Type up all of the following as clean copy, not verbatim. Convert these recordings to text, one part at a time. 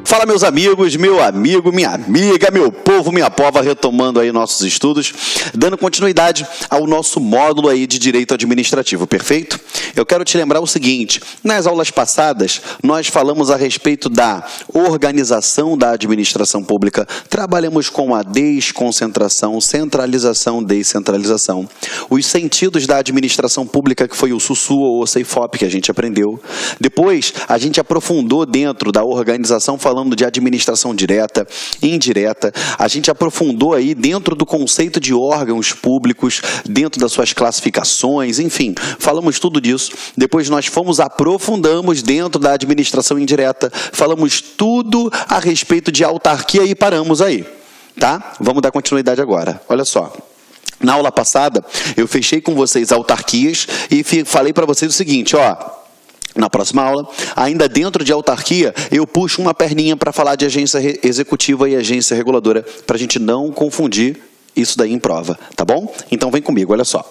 Fala, meus amigos, meu amigo, minha amiga, meu povo, minha pova, retomando aí nossos estudos, dando continuidade ao nosso módulo aí de Direito Administrativo, perfeito? Eu quero te lembrar o seguinte, nas aulas passadas, nós falamos a respeito da organização da administração pública, trabalhamos com a desconcentração, centralização, descentralização, os sentidos da administração pública, que foi o SUSU ou CEIFOP, que a gente aprendeu. Depois, a gente aprofundou dentro da organização, falando de administração direta, indireta, a gente aprofundou aí dentro do conceito de órgãos públicos, dentro das suas classificações, enfim, falamos tudo disso. Depois nós aprofundamos dentro da administração indireta, falamos tudo a respeito de autarquia e paramos aí, tá? Vamos dar continuidade agora, olha só. Na aula passada, eu fechei com vocês autarquias e falei para vocês o seguinte, ó. Na próxima aula, ainda dentro de autarquia, eu puxo uma perninha para falar de agência executiva e agência reguladora, para a gente não confundir isso daí em prova, tá bom? Então vem comigo, olha só.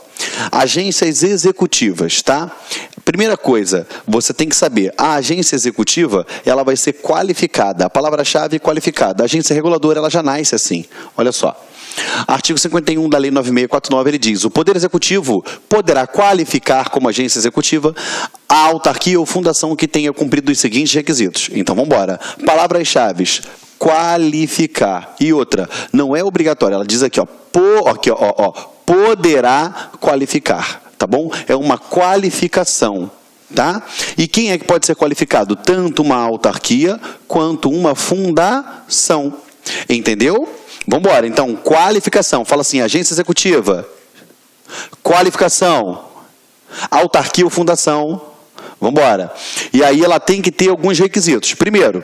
Agências executivas, tá? Primeira coisa, você tem que saber, a agência executiva, ela vai ser qualificada, a palavra-chave é qualificada. A agência reguladora, ela já nasce assim, olha só. Artigo 51 da Lei 9649, ele diz, o Poder Executivo poderá qualificar como agência executiva a autarquia ou fundação que tenha cumprido os seguintes requisitos. Então, vamos embora. Palavras-chave, qualificar. E outra, não é obrigatório, ela diz aqui, ó, poderá qualificar, tá bom? É uma qualificação, tá? E quem é que pode ser qualificado? Tanto uma autarquia quanto uma fundação. Entendeu? Vamos embora, então, qualificação, fala assim, agência executiva, qualificação, autarquia ou fundação, vamos embora. E aí ela tem que ter alguns requisitos. Primeiro,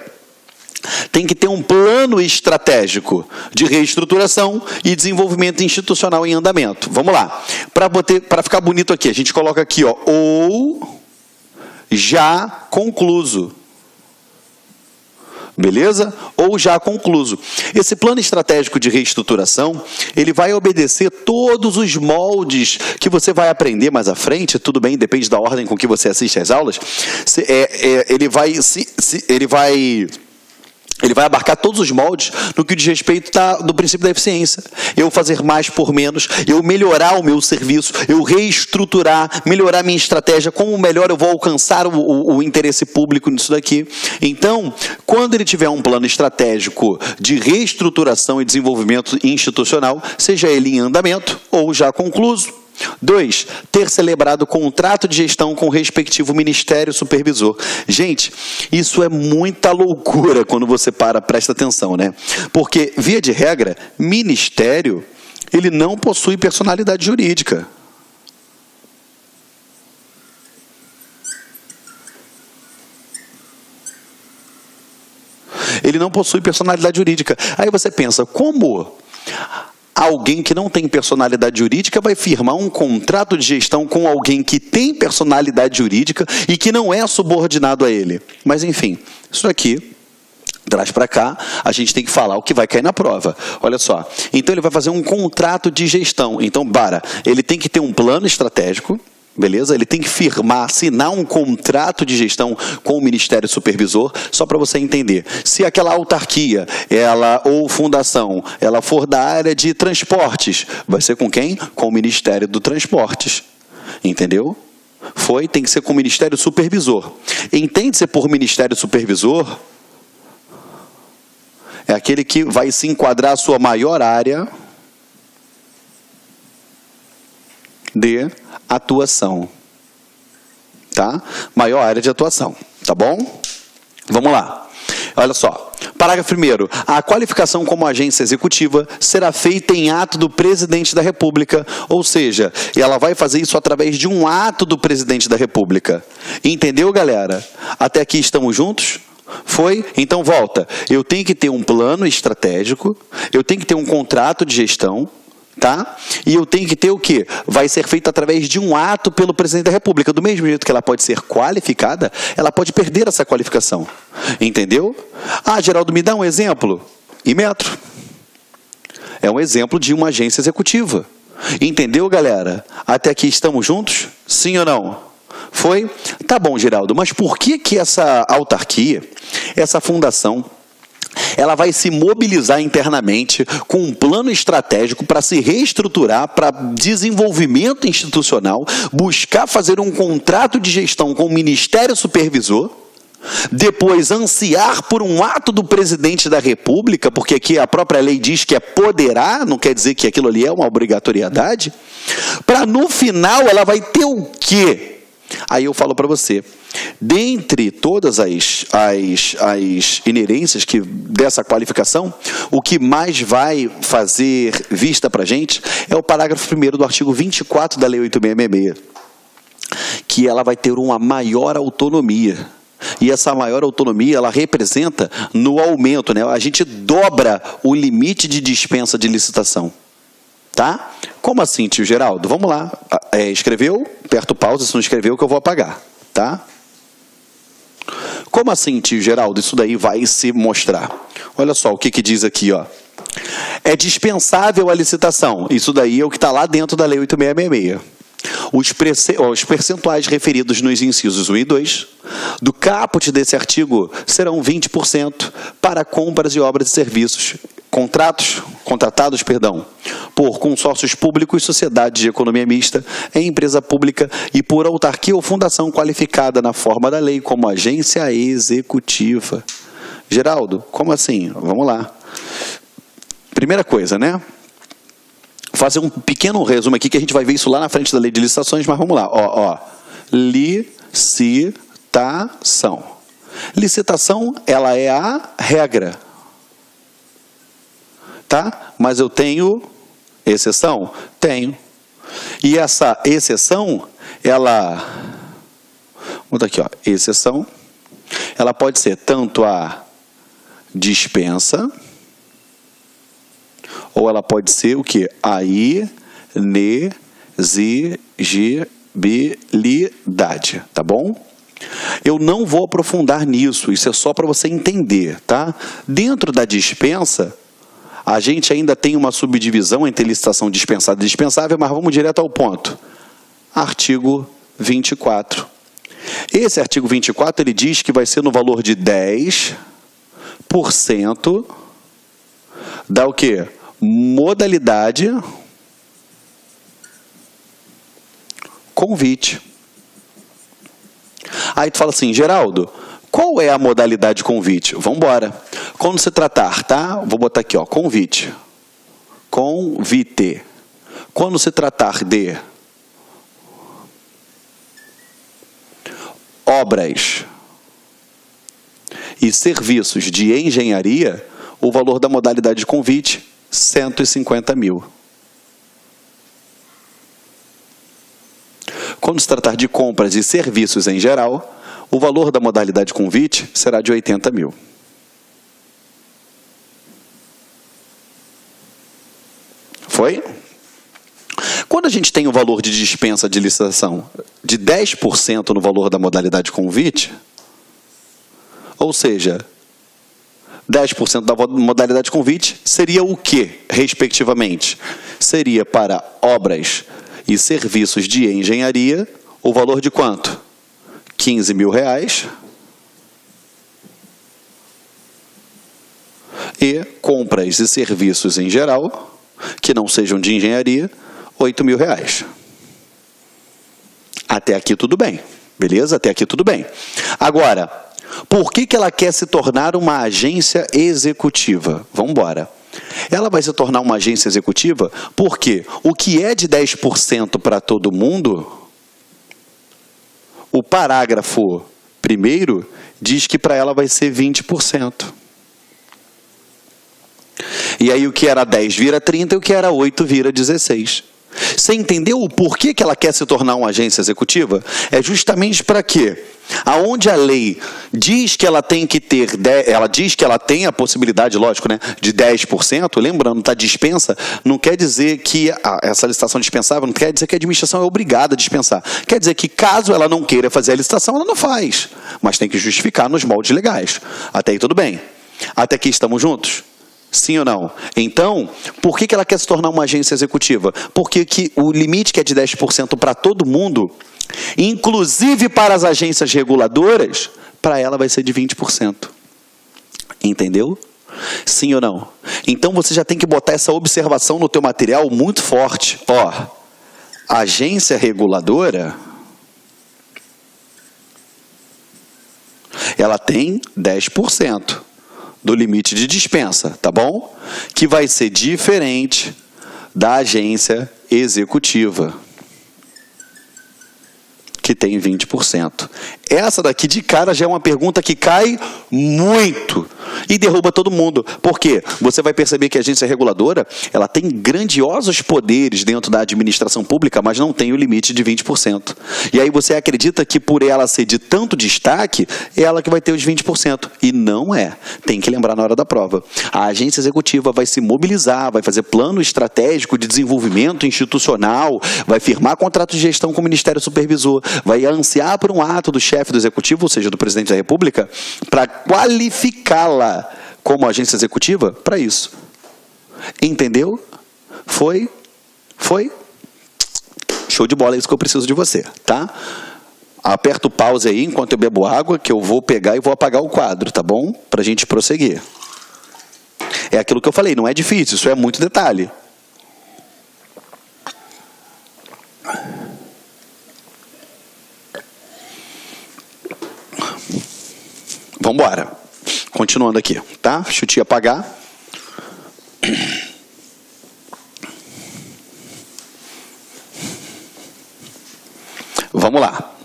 tem que ter um plano estratégico de reestruturação e desenvolvimento institucional em andamento. Vamos lá, para ficar bonito aqui, a gente coloca aqui, ó, ou já concluso. Beleza? Ou já concluso. Esse plano estratégico de reestruturação, ele vai obedecer todos os moldes que você vai aprender mais à frente, tudo bem, depende da ordem com que você assiste às aulas, ele vai abarcar todos os moldes no que diz respeito do princípio da eficiência. Eu fazer mais por menos, eu melhorar o meu serviço, eu reestruturar, melhorar minha estratégia, como melhor eu vou alcançar o interesse público nisso daqui. Então, quando ele tiver um plano estratégico de reestruturação e desenvolvimento institucional, seja ele em andamento ou já concluso. 2, ter celebrado contrato de gestão com o respectivo Ministério Supervisor. Gente, isso é muita loucura quando você presta atenção, né? Porque, via de regra, ministério, ele não possui personalidade jurídica. Ele não possui personalidade jurídica. Aí você pensa, como alguém que não tem personalidade jurídica vai firmar um contrato de gestão com alguém que tem personalidade jurídica e que não é subordinado a ele? Mas, enfim, isso aqui traz para cá, a gente tem que falar o que vai cair na prova. Olha só, então ele vai fazer um contrato de gestão. Então, ele tem que ter um plano estratégico, beleza? Ele tem que assinar um contrato de gestão com o Ministério Supervisor, só para você entender. Se aquela autarquia, ou fundação, ela for da área de transportes, vai ser com quem? Com o Ministério do Transportes. Entendeu? Tem que ser com o Ministério Supervisor. Entende-se por Ministério Supervisor? É aquele que vai se enquadrar a sua maior área de atuação, tá? Maior área de atuação, tá bom? Vamos lá. Olha só. Parágrafo 1º. A qualificação como agência executiva será feita em ato do Presidente da República, ou seja, ela vai fazer isso através de um ato do Presidente da República. Entendeu, galera? Até aqui estamos juntos? Foi? Então volta. Eu tenho que ter um plano estratégico, eu tenho que ter um contrato de gestão, tá? E eu tenho que ter o quê? Vai ser feito através de um ato pelo Presidente da República. Do mesmo jeito que ela pode ser qualificada, ela pode perder essa qualificação. Entendeu? Ah, Geraldo, me dá um exemplo. Inmetro. É um exemplo de uma agência executiva. Entendeu, galera? Até aqui estamos juntos? Sim ou não? Foi? Tá bom, Geraldo, mas por que essa autarquia, essa fundação, ela vai se mobilizar internamente com um plano estratégico para se reestruturar para desenvolvimento institucional, buscar fazer um contrato de gestão com o Ministério Supervisor, depois ansiar por um ato do presidente da República, porque aqui a própria lei diz que é poderá, não quer dizer que aquilo ali é uma obrigatoriedade, para no final ela vai ter o quê? Aí eu falo para você, dentre todas as inerências dessa qualificação, o que mais vai fazer vista para a gente é o parágrafo 1º do artigo 24 da Lei 8.666, que ela vai ter uma maior autonomia. E essa maior autonomia, ela representa no aumento, né? A gente dobra o limite de dispensa de licitação. Tá? Como assim, tio Geraldo? Vamos lá. Escreveu? Aperta o pause, se não escreveu que eu vou apagar. Tá? Como assim, tio Geraldo? Isso daí vai se mostrar. Olha só o que diz aqui, ó. É dispensável a licitação. Isso daí é o que está lá dentro da Lei 8.666. Os percentuais referidos nos incisos 1 e 2 do caput desse artigo serão 20% para compras de obras e serviços contratados por consórcios públicos, sociedades de economia mista, em empresa pública e por autarquia ou fundação qualificada na forma da lei como agência executiva. Geraldo, como assim? Vamos lá. Primeira coisa, né? Fazer um pequeno resumo aqui, que a gente vai ver isso lá na frente da lei de licitações, mas vamos lá. Licitação. Licitação, ela é a regra. Tá? Mas eu tenho exceção? Tenho. E essa exceção, ela... Vamos botar aqui, ó. Exceção. Ela pode ser tanto a dispensa... Ou ela pode ser o quê? A inexigibilidade, tá bom? Eu não vou aprofundar nisso, isso é só para você entender, tá? Dentro da dispensa, a gente ainda tem uma subdivisão entre licitação dispensada e dispensável, mas vamos direto ao ponto. Artigo 24. Esse artigo 24, ele diz que vai ser no valor de 10% da o quê? Modalidade convite. Aí tu fala assim, Geraldo, qual é a modalidade convite? Vamos embora. Quando se tratar, tá? Vou botar aqui, ó, convite. Convite. Quando se tratar de obras e serviços de engenharia, o valor da modalidade de convite, 150 mil. Quando se tratar de compras e serviços em geral, o valor da modalidade convite será de 80 mil. Foi? Quando a gente tem o valor de dispensa de licitação de 10% no valor da modalidade convite, ou seja, 10% da modalidade convite seria o quê, respectivamente? Seria para obras e serviços de engenharia, o valor de quanto? 15 mil reais. E compras e serviços em geral, que não sejam de engenharia, 8 mil reais. Até aqui tudo bem, beleza? Até aqui tudo bem. Agora... Por que ela quer se tornar uma agência executiva? Vamos embora. Ela vai se tornar uma agência executiva porque o que é de 10% para todo mundo, o parágrafo 1º diz que para ela vai ser 20%. E aí o que era 10 vira 30 e o que era 8 vira 16. Você entendeu o porquê que ela quer se tornar uma agência executiva? É justamente para quê? Aonde a lei diz que ela tem que ter, ela diz que ela tem a possibilidade, lógico, né, de 10%, lembrando, tá, dispensa, não quer dizer que essa licitação dispensável, não quer dizer que a administração é obrigada a dispensar. Quer dizer que caso ela não queira fazer a licitação, ela não faz, mas tem que justificar nos moldes legais. Até aí tudo bem. Até aqui estamos juntos? Sim ou não? Então, por que ela quer se tornar uma agência executiva? Porque o limite que é de 10% para todo mundo, inclusive para as agências reguladoras, para ela vai ser de 20%. Entendeu? Sim ou não? Então você já tem que botar essa observação no teu material muito forte. Ó, a agência reguladora, ela tem 10% do limite de dispensa, tá bom? Que vai ser diferente da agência executiva, que tem 20%. Essa daqui de cara já é uma pergunta que cai muito e derruba todo mundo. Por quê? Você vai perceber que a agência reguladora, ela tem grandiosos poderes dentro da administração pública, mas não tem o limite de 20%. E aí você acredita que por ela ser de tanto destaque, é ela que vai ter os 20%. E não é. Tem que lembrar na hora da prova. A agência executiva vai se mobilizar, vai fazer plano estratégico de desenvolvimento institucional, vai firmar contrato de gestão com o Ministério Supervisor, vai ansiar por um ato do chefe do executivo, ou seja, do presidente da República, para qualificá-la como agência executiva para isso. Entendeu? Foi? Show de bola, é isso que eu preciso de você, tá? Aperta o pause aí enquanto eu bebo água, que eu vou pegar e vou apagar o quadro, tá bom? Pra gente prosseguir. É aquilo que eu falei, não é difícil, isso é muito detalhe. Vamos embora. Continuando aqui, tá? Deixa eu te apagar. Vamos lá.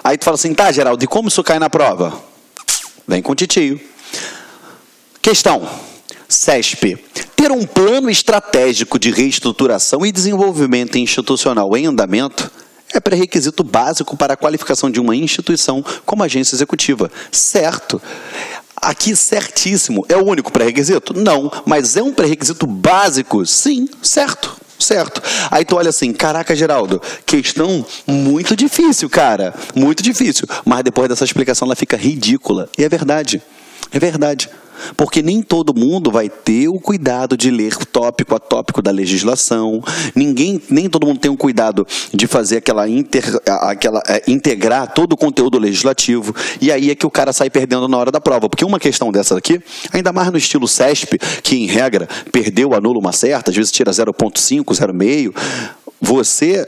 Aí tu fala assim, tá, Geraldo, e como isso cai na prova? Vem com o titio. Questão. CESP. Ter um plano estratégico de reestruturação e desenvolvimento institucional em andamento é pré-requisito básico para a qualificação de uma instituição como agência executiva. Certo. Aqui, certíssimo. É o único pré-requisito? Não. Mas é um pré-requisito básico? Sim. Certo. Certo. Aí tu olha assim, caraca, Geraldo, questão muito difícil, cara. Muito difícil. Mas depois dessa explicação ela fica ridícula. E é verdade. É verdade. Porque nem todo mundo vai ter o cuidado de ler tópico a tópico da legislação, nem todo mundo tem o cuidado de fazer integrar todo o conteúdo legislativo, e aí é que o cara sai perdendo na hora da prova. Porque uma questão dessa daqui, ainda mais no estilo CESP, que em regra perdeu, anula uma certa, às vezes tira 0,5, 0,5, você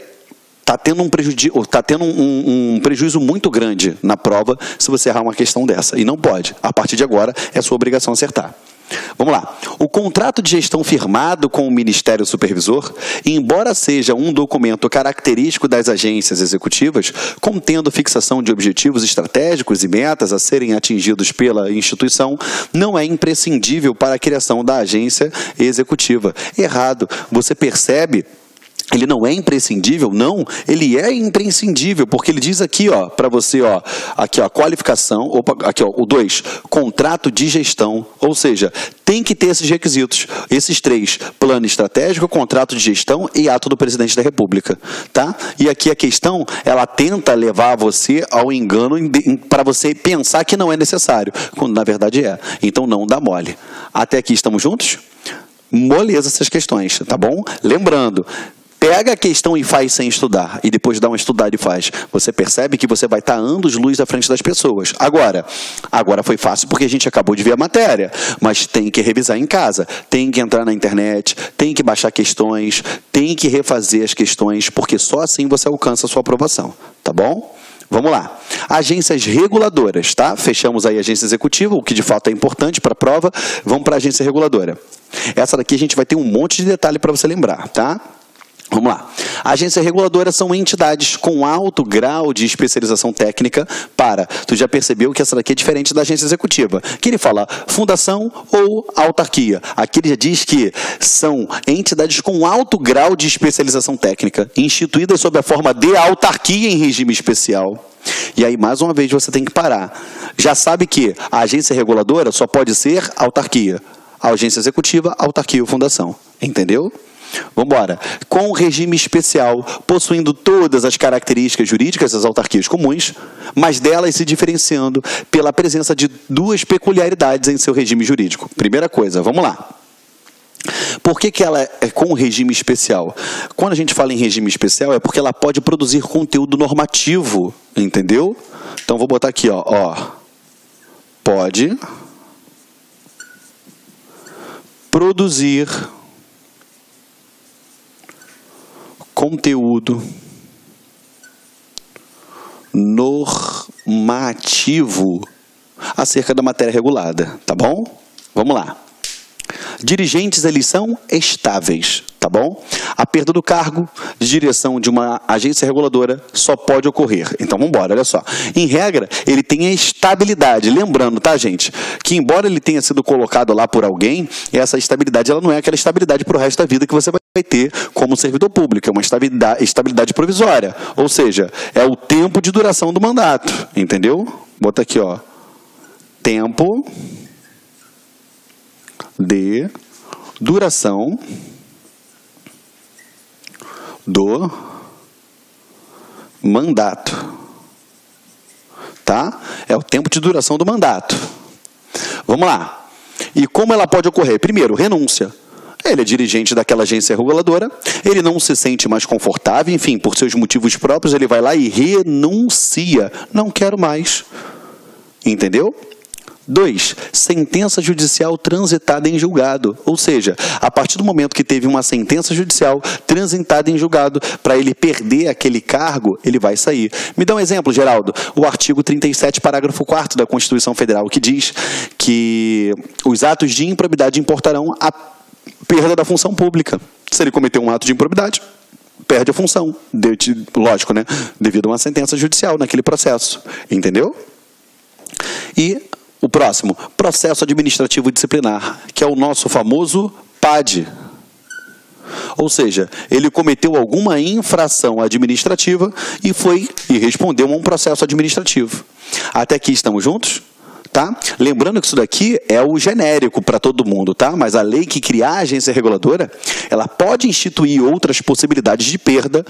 está tendo um prejuízo muito grande na prova se você errar uma questão dessa. E não pode. A partir de agora, é sua obrigação acertar. Vamos lá. O contrato de gestão firmado com o Ministério Supervisor, embora seja um documento característico das agências executivas, contendo fixação de objetivos estratégicos e metas a serem atingidos pela instituição, não é imprescindível para a criação da agência executiva. Errado. Você percebe? Ele não é imprescindível? Não, ele é imprescindível, porque ele diz aqui, ó, para você, ó, aqui, ó, qualificação, aqui, ó, o 2, contrato de gestão, ou seja, tem que ter esses requisitos, esses 3, plano estratégico, contrato de gestão e ato do presidente da República, tá? E aqui a questão, ela tenta levar você ao engano para você pensar que não é necessário, quando na verdade é. Então não dá mole. Até aqui estamos juntos? Moleza essas questões, tá bom? Lembrando, pega a questão e faz sem estudar, e depois dá uma estudada e faz. Você percebe que você vai estar anos-luz à frente das pessoas. Agora foi fácil porque a gente acabou de ver a matéria, mas tem que revisar em casa, tem que entrar na internet, tem que baixar questões, tem que refazer as questões, porque só assim você alcança a sua aprovação, tá bom? Vamos lá. Agências reguladoras, tá? Fechamos aí a agência executiva, o que de fato é importante para a prova. Vamos para a agência reguladora. Essa daqui a gente vai ter um monte de detalhe para você lembrar, tá? Vamos lá. Agências reguladoras são entidades com alto grau de especialização técnica para... Tu já percebeu que essa daqui é diferente da agência executiva. Que ele fala fundação ou autarquia. Aqui ele já diz que são entidades com alto grau de especialização técnica, instituídas sob a forma de autarquia em regime especial. E aí, mais uma vez, você tem que parar. Já sabe que a agência reguladora só pode ser autarquia. A agência executiva, autarquia ou fundação. Entendeu? Vamos embora. Com regime especial, possuindo todas as características jurídicas das autarquias comuns, mas delas se diferenciando pela presença de 2 peculiaridades em seu regime jurídico. Primeira coisa, vamos lá. Por que ela é com regime especial? Quando a gente fala em regime especial, é porque ela pode produzir conteúdo normativo, entendeu? Então, vou botar aqui, ó. pode produzir conteúdo normativo acerca da matéria regulada, tá bom? Vamos lá. Dirigentes, eles são estáveis, tá bom? A perda do cargo de direção de uma agência reguladora só pode ocorrer. Então, vamos embora, olha só. Em regra, ele tem a estabilidade. Lembrando, tá, gente? Que embora ele tenha sido colocado lá por alguém, essa estabilidade, ela não é aquela estabilidade para o resto da vida que você vai ter como servidor público. É uma estabilidade provisória. Ou seja, é o tempo de duração do mandato. Entendeu? Bota aqui, ó. Tempo de duração do mandato, tá? É o tempo de duração do mandato. Vamos lá. E como ela pode ocorrer? Primeiro, renúncia. Ele é dirigente daquela agência reguladora, ele não se sente mais confortável, enfim, por seus motivos próprios, ele vai lá e renuncia. Não quero mais. Entendeu? 2. Sentença judicial transitada em julgado. Ou seja, a partir do momento que teve uma sentença judicial transitada em julgado, para ele perder aquele cargo, ele vai sair. Me dá um exemplo, Geraldo. O artigo 37, parágrafo 4º da Constituição Federal, que diz que os atos de improbidade importarão a perda da função pública. Se ele cometeu um ato de improbidade, perde a função. Lógico, né? Devido a uma sentença judicial naquele processo. Entendeu? E o próximo, processo administrativo disciplinar, que é o nosso famoso PAD. Ou seja, ele cometeu alguma infração administrativa e respondeu a um processo administrativo. Até aqui estamos juntos? Tá? Lembrando que isso daqui é o genérico para todo mundo, tá? Mas a lei que cria a agência reguladora, ela pode instituir outras possibilidades de perda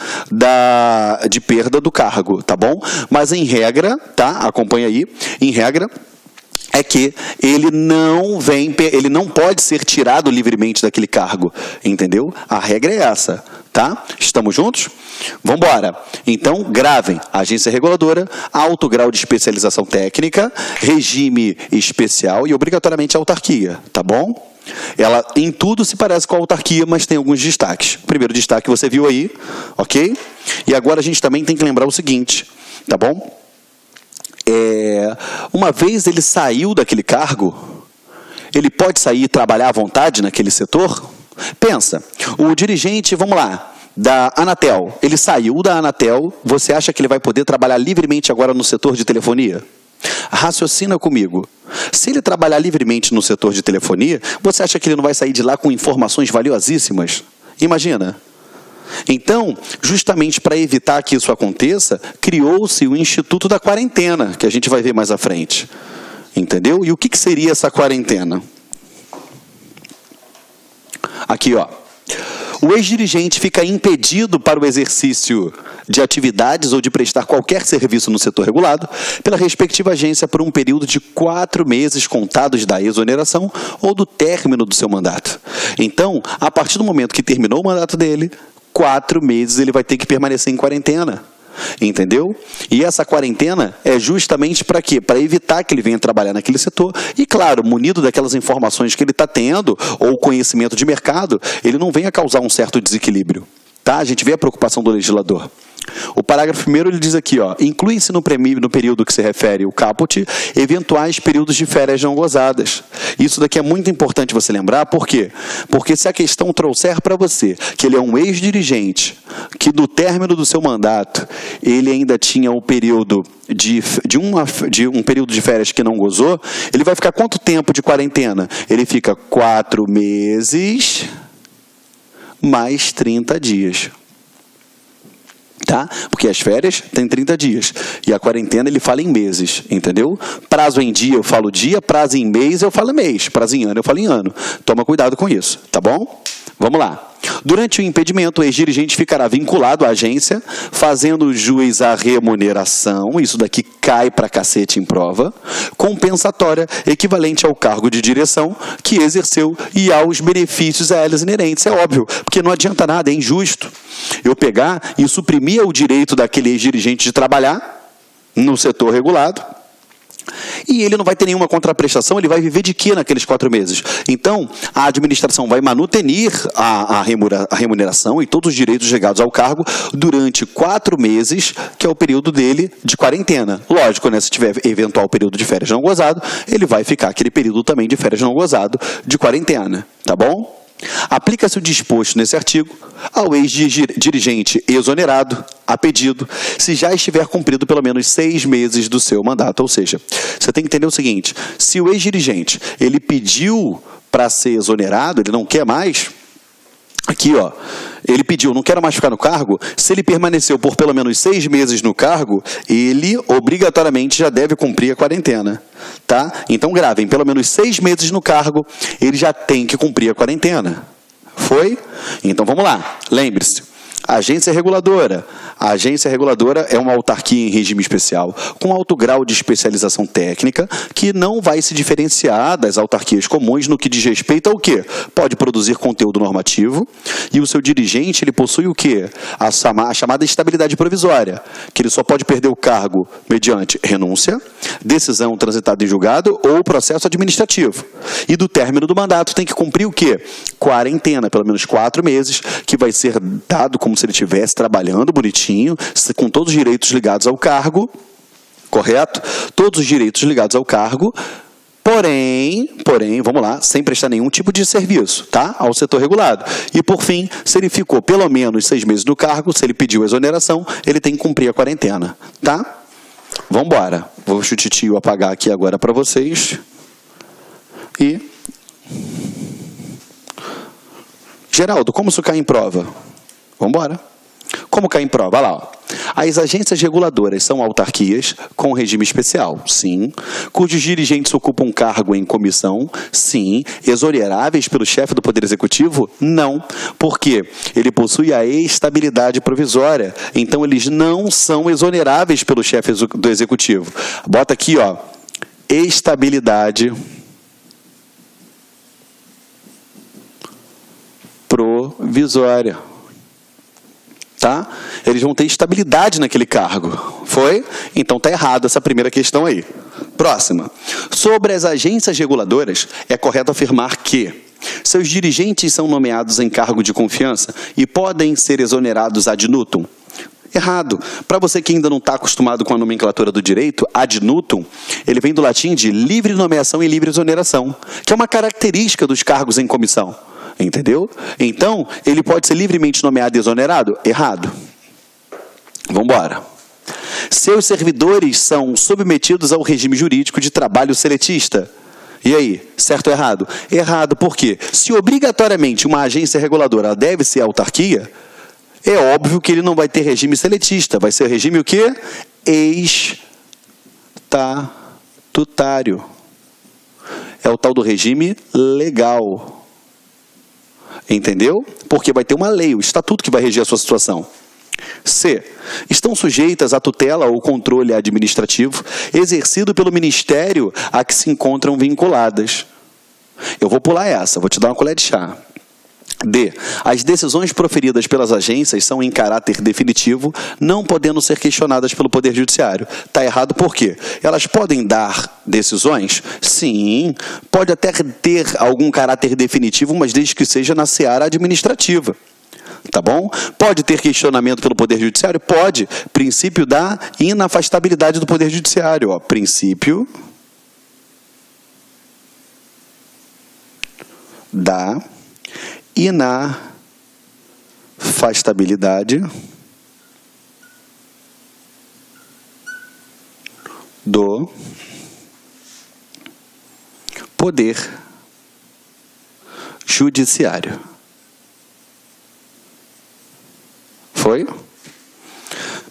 do cargo, tá bom? Mas em regra, tá? Acompanha aí, em regra, é que ele não pode ser tirado livremente daquele cargo, entendeu? A regra é essa, tá? Estamos juntos? Vamos embora. Então, gravem. Agência reguladora, alto grau de especialização técnica, regime especial e obrigatoriamente autarquia, tá bom? Ela em tudo se parece com a autarquia, mas tem alguns destaques. O primeiro destaque você viu aí, ok? E agora a gente também tem que lembrar o seguinte, tá bom? Uma vez ele saiu daquele cargo, ele pode sair e trabalhar à vontade naquele setor? Pensa, o dirigente, vamos lá, da Anatel, ele saiu da Anatel, você acha que ele vai poder trabalhar livremente agora no setor de telefonia? Raciocina comigo. Se ele trabalhar livremente no setor de telefonia, você acha que ele não vai sair de lá com informações valiosíssimas? Imagina. Então, justamente para evitar que isso aconteça, criou-se o Instituto da Quarentena, que a gente vai ver mais à frente. Entendeu? E o que seria essa quarentena? Aqui, ó. O ex-dirigente fica impedido para o exercício de atividades ou de prestar qualquer serviço no setor regulado pela respectiva agência por um período de 4 meses contados da exoneração ou do término do seu mandato. Então, a partir do momento que terminou o mandato dele, 4 meses ele vai ter que permanecer em quarentena. Entendeu? E essa quarentena é justamente para quê? Para evitar que ele venha trabalhar naquele setor e, claro, munido daquelas informações que ele está tendo ou conhecimento de mercado, ele não venha causar um certo desequilíbrio. Tá? A gente vê a preocupação do legislador. O parágrafo 1º ele diz aqui, ó, inclui-se no período que se refere o caput, eventuais períodos de férias não gozadas. Isso daqui é muito importante você lembrar, por quê? Porque se a questão trouxer para você que ele é um ex-dirigente, que do término do seu mandato, ele ainda tinha um período um período de férias que não gozou, ele vai ficar quanto tempo de quarentena? Ele fica 4 meses mais 30 dias. Tá? Porque as férias tem 30 dias. E a quarentena ele fala em meses, entendeu? Prazo em dia eu falo dia, prazo em mês eu falo mês, prazo em ano eu falo em ano. Toma cuidado com isso, tá bom? Vamos lá. Durante o impedimento, o ex-dirigente ficará vinculado à agência, fazendo jus à remuneração, isso daqui cai pra cacete em prova, compensatória, equivalente ao cargo de direção que exerceu e aos benefícios a elas inerentes. É óbvio, porque não adianta nada, é injusto eu pegar e suprimir o direito daquele ex-dirigente de trabalhar no setor regulado E ele não vai ter nenhuma contraprestação, ele vai viver de quê naqueles 4 meses? Então, a administração vai manutenir a remuneração e todos os direitos ligados ao cargo durante 4 meses, que é o período dele de quarentena. Lógico, né? Se tiver eventual período de férias não gozado, ele vai ficar aquele período também de férias não gozado de quarentena, tá bom? Aplica-se o disposto nesse artigo ao ex-dirigente exonerado, a pedido, se já estiver cumprido pelo menos 6 meses do seu mandato. Ou seja, você tem que entender o seguinte, se o ex-dirigente ele pediu para ser exonerado, ele não quer mais, aqui ó, ele pediu, não quero mais ficar no cargo, se ele permaneceu por pelo menos 6 meses no cargo, ele obrigatoriamente já deve cumprir a quarentena, tá? Então gravem, pelo menos 6 meses no cargo, ele já tem que cumprir a quarentena. Foi? Então vamos lá, lembre-se. Agência reguladora. A agência reguladora é uma autarquia em regime especial, com alto grau de especialização técnica, que não vai se diferenciar das autarquias comuns no que diz respeito ao quê? Pode produzir conteúdo normativo, e o seu dirigente ele possui o quê? A chamada estabilidade provisória, que ele só pode perder o cargo mediante renúncia, decisão transitada em julgado ou processo administrativo. E do término do mandato tem que cumprir o quê? Quarentena, pelo menos 4 meses, que vai ser dado como se ele estivesse trabalhando bonitinho, com todos os direitos ligados ao cargo, correto? Todos os direitos ligados ao cargo, porém, vamos lá, sem prestar nenhum tipo de serviço, tá? Ao setor regulado. E, por fim, se ele ficou pelo menos 6 meses no cargo, se ele pediu exoneração, ele tem que cumprir a quarentena, tá? Vamos embora. Vou o titio apagar aqui agora para vocês. E... Geraldo, como isso cai em prova? Vamos embora. Como cai em prova? Olha lá. Ó. As agências reguladoras são autarquias com regime especial, sim. Cujos dirigentes ocupam cargo em comissão, sim. Exoneráveis pelo chefe do Poder Executivo? Não. Por quê? Ele possui a estabilidade provisória. Então, eles não são exoneráveis pelo chefe do Executivo. Bota aqui, ó. Estabilidade provisória. Tá? Eles vão ter estabilidade naquele cargo. Foi? Então está errado essa primeira questão aí. Próxima. Sobre as agências reguladoras, é correto afirmar que seus dirigentes são nomeados em cargo de confiança e podem ser exonerados ad nutum. Errado. Para você que ainda não está acostumado com a nomenclatura do direito, ad nutum, ele vem do latim de livre nomeação e livre exoneração, que é uma característica dos cargos em comissão. Entendeu? Então, ele pode ser livremente nomeado e exonerado? Errado. Vamos embora. Seus servidores são submetidos ao regime jurídico de trabalho seletista. E aí, certo ou errado? Errado, por quê? Se obrigatoriamente uma agência reguladora deve ser autarquia, é óbvio que ele não vai ter regime seletista. Vai ser regime o quê? Estatutário. É o tal do regime legal. Entendeu? Porque vai ter uma lei, o estatuto que vai reger a sua situação. C. Estão sujeitas à tutela ou controle administrativo exercido pelo Ministério a que se encontram vinculadas. Eu vou pular essa, vou te dar uma colher de chá. D. As decisões proferidas pelas agências são em caráter definitivo, não podendo ser questionadas pelo Poder Judiciário. Está errado por quê? Elas podem dar decisões? Sim. Pode até ter algum caráter definitivo, mas desde que seja na seara administrativa. Tá bom? Pode ter questionamento pelo Poder Judiciário? Pode. Princípio da inafastabilidade do Poder Judiciário. Ó. Princípio da inafastabilidade do Poder Judiciário. Foi?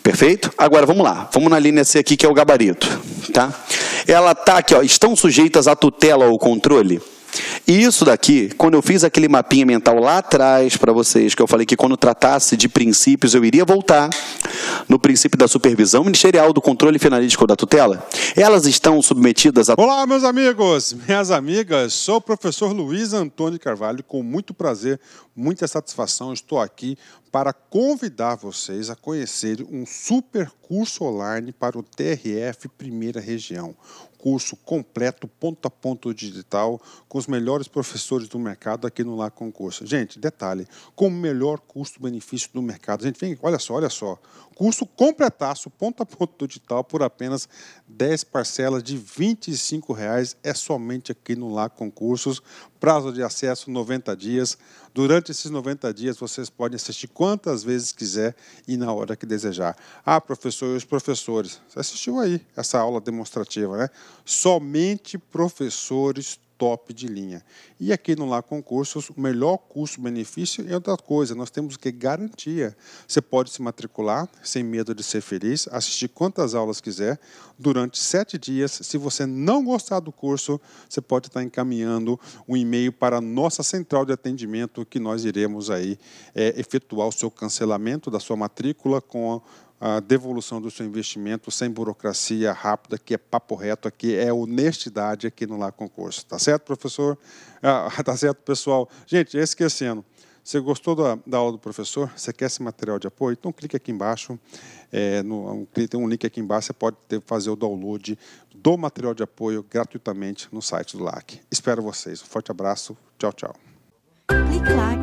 Perfeito? Agora vamos lá. Vamos na linha C aqui, que é o gabarito. Tá? Ela está aqui, ó, estão sujeitas à tutela ou controle? E isso daqui, quando eu fiz aquele mapinha mental lá atrás para vocês, que eu falei que quando tratasse de princípios eu iria voltar no princípio da supervisão ministerial, do controle finalístico da tutela, elas estão submetidas a... Olá, meus amigos, minhas amigas, sou o professor Luiz Antônio Carvalho, com muito prazer, muita satisfação, estou aqui para convidar vocês a conhecer um super curso online para o TRF Primeira Região. curso completo, ponto a ponto digital, com os melhores professores do mercado aqui no La Concurso. Gente, detalhe, com o melhor custo-benefício do mercado. Gente, vem, olha só. Curso completaço, ponto a ponto digital, por apenas 10 parcelas de R$ 25,00. É somente aqui no La Concursos. Prazo de acesso 90 dias. Durante esses 90 dias, vocês podem assistir quantas vezes quiser e na hora que desejar. Ah, professor, e os professores? Você assistiu aí essa aula demonstrativa, né? Somente professores top de linha. E aqui no La Concursos, o melhor custo-benefício é outra coisa, nós temos que garantia. Você pode se matricular sem medo de ser feliz, assistir quantas aulas quiser, durante 7 dias. Se você não gostar do curso, você pode estar encaminhando um e-mail para a nossa central de atendimento, que nós iremos aí efetuar o seu cancelamento da sua matrícula com a devolução do seu investimento sem burocracia, rápida, que é papo reto, aqui é honestidade aqui no La Concurso. Tá certo, professor? Tá certo, pessoal? Gente, esquecendo, você gostou da aula do professor? Você quer esse material de apoio? Então clique aqui embaixo, tem um link aqui embaixo, você pode fazer o download do material de apoio gratuitamente no site do LAC. Espero vocês. Um forte abraço. Tchau, tchau. Clique LAC.